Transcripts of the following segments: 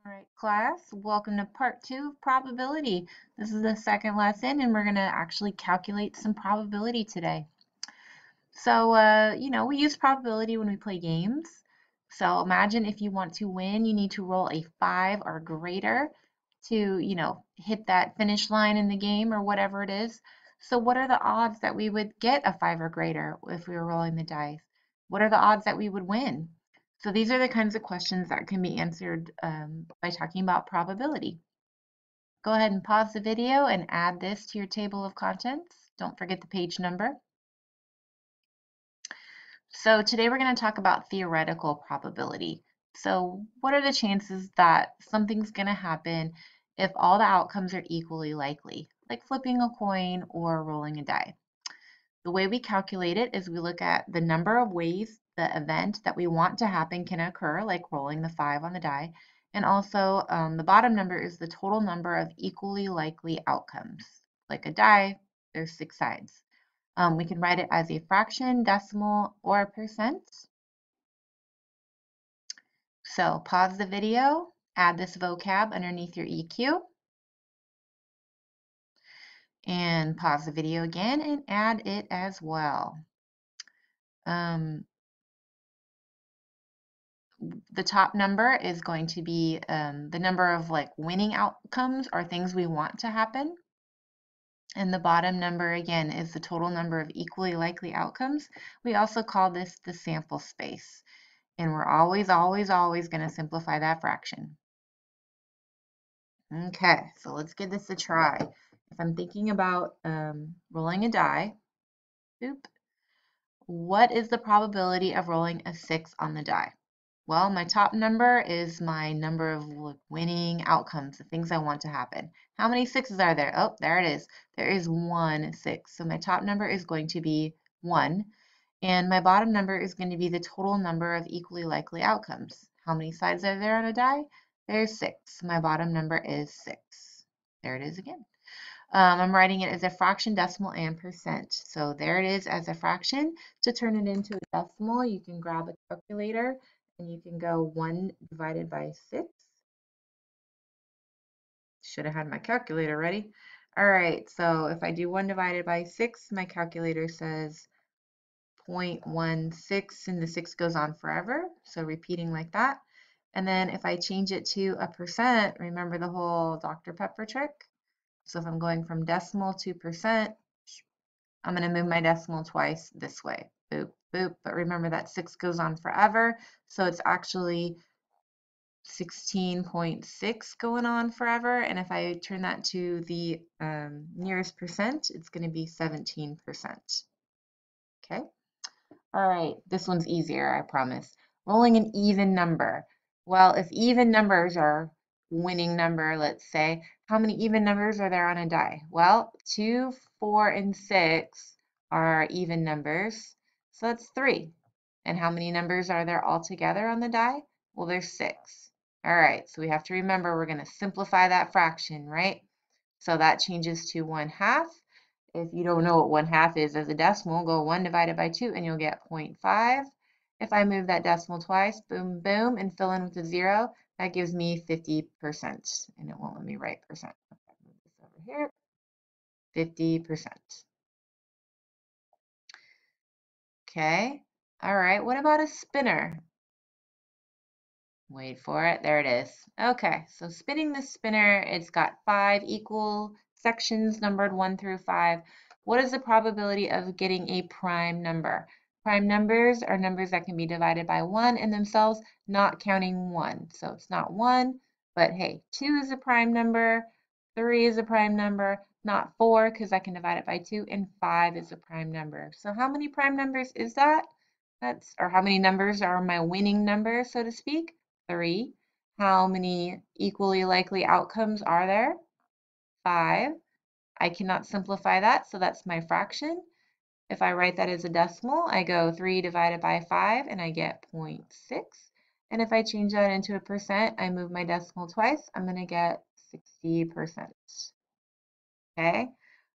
All right, class, welcome to part 2 of probability. This is the second lesson, and we're going to actually calculate some probability today. So, we use probability when we play games. So imagine if you want to win, you need to roll a 5 or greater to, hit that finish line in the game or whatever it is. So what are the odds that we would get a 5 or greater if we were rolling the dice? What are the odds that we would win? So these are the kinds of questions that can be answered by talking about probability. Go ahead and pause the video and add this to your table of contents. Don't forget the page number. So today we're going to talk about theoretical probability. So what are the chances that something's going to happen if all the outcomes are equally likely, like flipping a coin or rolling a die? The way we calculate it is we look at the number of ways the event that we want to happen can occur, like rolling the 5 on the die, and also the bottom number is the total number of equally likely outcomes. Like a die, there's 6 sides. We can write it as a fraction, decimal, or a percent. So pause the video, add this vocab underneath your EQ, and pause the video again and add it as well. The top number is going to be the number of winning outcomes or things we want to happen. And the bottom number, again, is the total number of equally likely outcomes. We also call this the sample space. And we're always, always, always going to simplify that fraction. Okay, so let's give this a try. If I'm thinking about rolling a die, what is the probability of rolling a 6 on the die? Well, my top number is my number of winning outcomes, the things I want to happen. How many 6s are there? Oh, there it is. There is 1 6. So my top number is going to be 1. And my bottom number is going to be the total number of equally likely outcomes. How many sides are there on a die? There's 6. My bottom number is 6. There it is again. I'm writing it as a fraction, decimal, and percent. So there it is as a fraction. To turn it into a decimal, you can grab a calculator and you can go 1 divided by 6. Should have had my calculator ready. All right, so if I do 1 divided by 6, my calculator says 0.16, and the 6 goes on forever, so repeating like that. And then if I change it to a percent, remember the whole Dr. Pepper trick? So if I'm going from decimal to percent, I'm going to move my decimal twice this way. Boop, boop. But remember that 6 goes on forever, so it's actually 16.6 going on forever. And if I turn that to the nearest percent, it's going to be 17%. Okay. All right. This one's easier, I promise. Rolling an even number. Well, if even numbers are winning number, let's say, how many even numbers are there on a die? Well, 2, 4, and 6 are even numbers, so that's 3. And how many numbers are there all together on the die? Well, there's 6. All right, so we have to remember we're going to simplify that fraction, right? So that changes to 1/2. If you don't know what 1/2 is as a decimal, go 1 divided by 2 and you'll get 0.5. If I move that decimal twice, boom, boom, and fill in with a 0, that gives me 50%. And it won't let me write percent. Move this over here, 50%. Okay, all right, what about a spinner? Wait for it, there it is. Okay, so spinning the spinner, it's got 5 equal sections numbered 1 through 5. What is the probability of getting a prime number? Prime numbers are numbers that can be divided by 1 in themselves, not counting 1. So it's not 1, but hey, 2 is a prime number, 3 is a prime number, not 4 because I can divide it by 2, and 5 is a prime number. So how many prime numbers is that? Or how many numbers are my winning numbers, so to speak? 3. How many equally likely outcomes are there? 5. I cannot simplify that, so that's my fraction. If I write that as a decimal, I go 3 divided by 5, and I get 0.6. And if I change that into a percent, I move my decimal twice, I'm going to get 60%. Okay?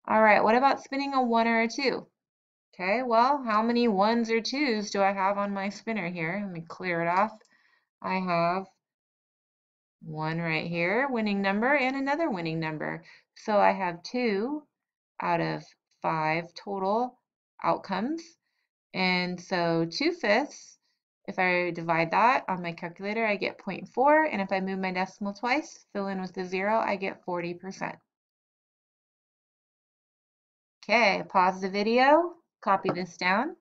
All right, what about spinning a 1 or a 2? Okay, well, how many 1s or 2s do I have on my spinner here? Let me clear it off. I have One right here, winning number, and another winning number. So I have 2 out of 5 total outcomes. And so 2/5, if I divide that on my calculator, I get 0.4. And if I move my decimal twice, fill in with the 0, I get 40%. Okay, pause the video, copy this down,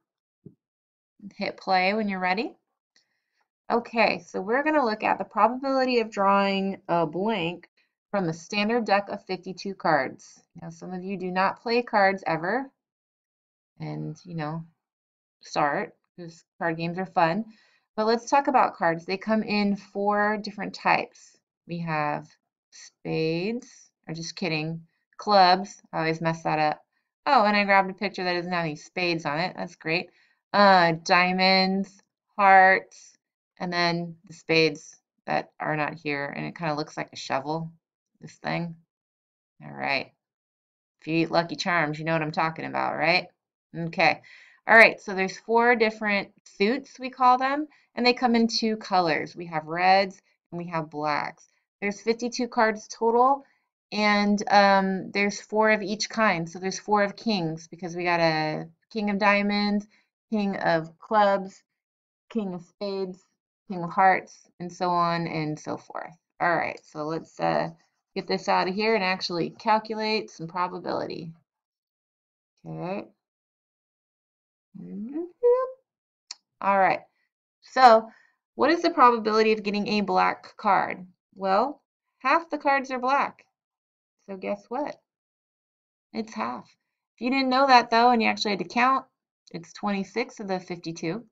hit play when you're ready. Okay, so we're going to look at the probability of drawing a blank from a standard deck of 52 cards. Now, some of you do not play cards ever, and start because card games are fun. But let's talk about cards. They come in 4 different types. We have spades, or just kidding, clubs. I always mess that up. Oh, and I grabbed a picture that doesn't have any spades on it. That's great. Diamonds, hearts, and then the spades that are not here, and it kind of looks like a shovel, this thing. All right. If you eat Lucky Charms, you know what I'm talking about, right? Okay. All right, so there's 4 different suits, we call them, and they come in 2 colors. We have reds and we have blacks. There's 52 cards total, and there's 4 of each kind. So there's 4 of kings because we got a king of diamonds, king of clubs, king of spades, king of hearts, and so on and so forth. All right, so let's get this out of here and actually calculate some probability. Okay. All right. So, what is the probability of getting a black card? Well, half the cards are black. So guess what? It's half. If you didn't know that though, and you actually had to count, it's 26 of the 52.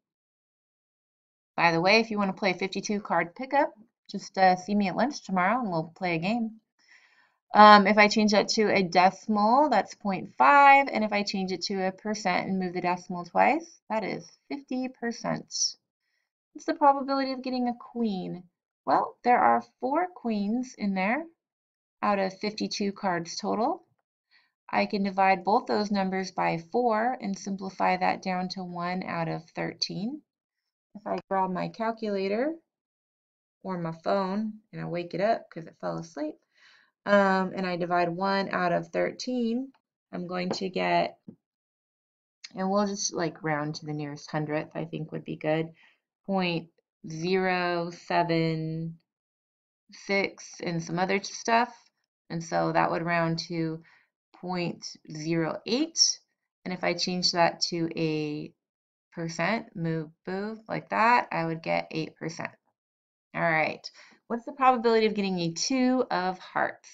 By the way, if you want to play 52 card pickup, just see me at lunch tomorrow and we'll play a game. If I change that to a decimal, that's 0.5. And if I change it to a percent and move the decimal twice, that is 50%. What's the probability of getting a queen? Well, there are 4 queens in there out of 52 cards total. I can divide both those numbers by 4 and simplify that down to 1 out of 13. If I grab my calculator or my phone and I wake it up because it fell asleep, and I divide 1 out of 13, I'm going to get, and we'll just like round to the nearest hundredth, I think would be good, 0.076 and some other stuff. And so that would round to 0.08. And if I change that to a percent, move like that, I would get 8%. All right. What's the probability of getting a 2 of hearts?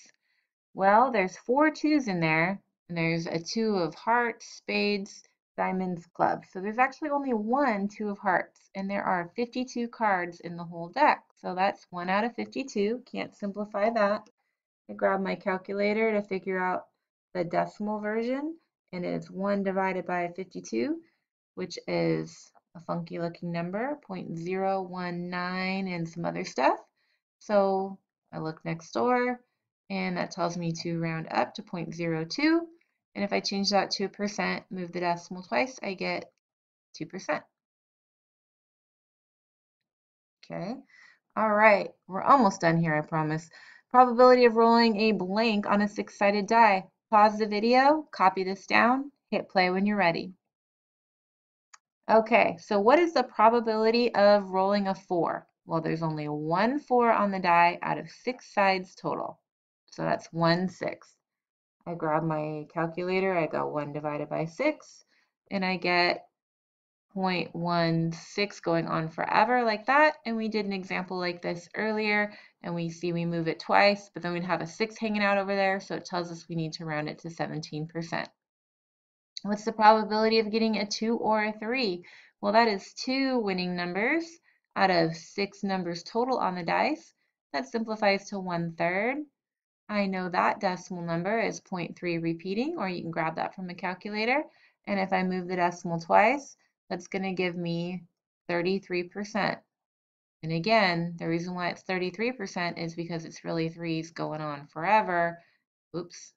Well, there's 4 2s in there, and there's a 2 of hearts, spades, diamonds, clubs. So there's actually only 1 2 of hearts, and there are 52 cards in the whole deck. So that's 1 out of 52. Can't simplify that. I grab my calculator to figure out the decimal version, and it's 1 divided by 52, which is a funky looking number, 0.019 and some other stuff. So I look next door, and that tells me to round up to 0.02. And if I change that to a percent, move the decimal twice, I get 2%. Okay. All right, we're almost done here, I promise. Probability of rolling a blank on a 6-sided die. Pause the video, copy this down, hit play when you're ready. Okay, so what is the probability of rolling a 4? Well, there's only 1 4 on the die out of 6 sides total. So that's 1/6. I grab my calculator, I go 1 divided by 6, and I get 0.16 going on forever like that. And we did an example like this earlier, and we see we move it twice, but then we'd have a 6 hanging out over there, so it tells us we need to round it to 17%. What's the probability of getting a 2 or a 3? Well, that is 2 winning numbers out of 6 numbers total on the dice. That simplifies to 1/3. I know that decimal number is 0.3 repeating, or you can grab that from a calculator. And if I move the decimal twice, that's going to give me 33%. And again, the reason why it's 33% is because it's really 3s going on forever. Oops,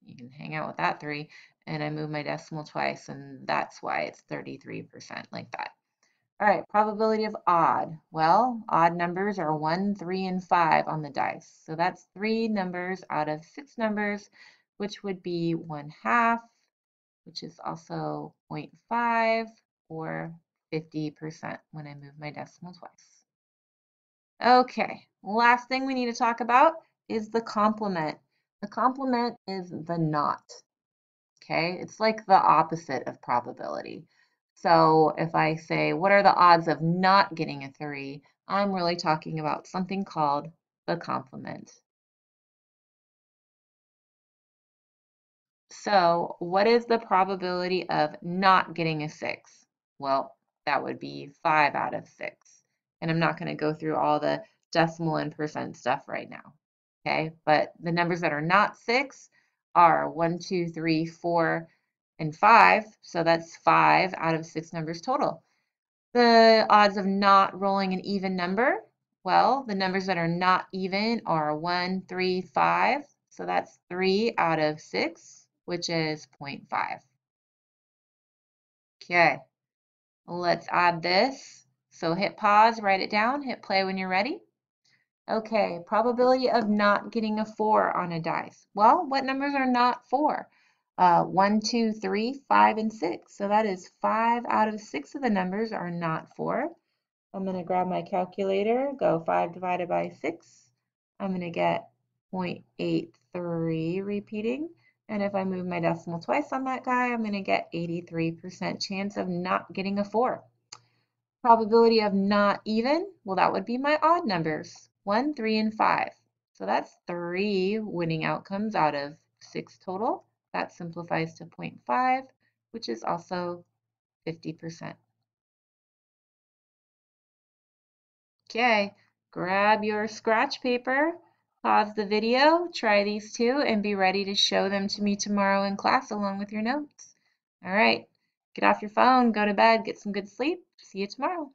you can hang out with that 3. And I move my decimal twice, and that's why it's 33% like that. All right, probability of odd. Well, odd numbers are 1, 3, and 5 on the dice. So that's 3 numbers out of 6 numbers, which would be 1/2, which is also 0.5 or 50% when I move my decimal twice. Okay, last thing we need to talk about is the complement. The complement is the not. Okay, it's like the opposite of probability. So if I say, what are the odds of not getting a 3? I'm really talking about something called the complement. So what is the probability of not getting a 6? Well, that would be 5 out of 6. And I'm not going to go through all the decimal and percent stuff right now. Okay, but the numbers that are not 6 are 1, 2, 3, 4, and 5. So that's 5 out of 6 numbers total. The odds of not rolling an even number, well, the numbers that are not even are 1, 3, 5. So that's 3 out of 6, which is 0.5. Okay, let's add this. So hit pause, write it down, hit play when you're ready. Okay, probability of not getting a 4 on a dice. Well, what numbers are not 4? 1, 2, 3, 5, and 6. So that is 5 out of 6 of the numbers are not 4. I'm going to grab my calculator, go 5 divided by 6. I'm going to get 0.83 repeating. And if I move my decimal twice on that guy, I'm going to get 83% chance of not getting a 4. Probability of not even, well, that would be my odd numbers, 1, 3, and 5. So that's 3 winning outcomes out of 6 total. That simplifies to 0.5, which is also 50%. Okay, grab your scratch paper, pause the video, try these two, and be ready to show them to me tomorrow in class along with your notes. All right, get off your phone, go to bed, get some good sleep. See you tomorrow.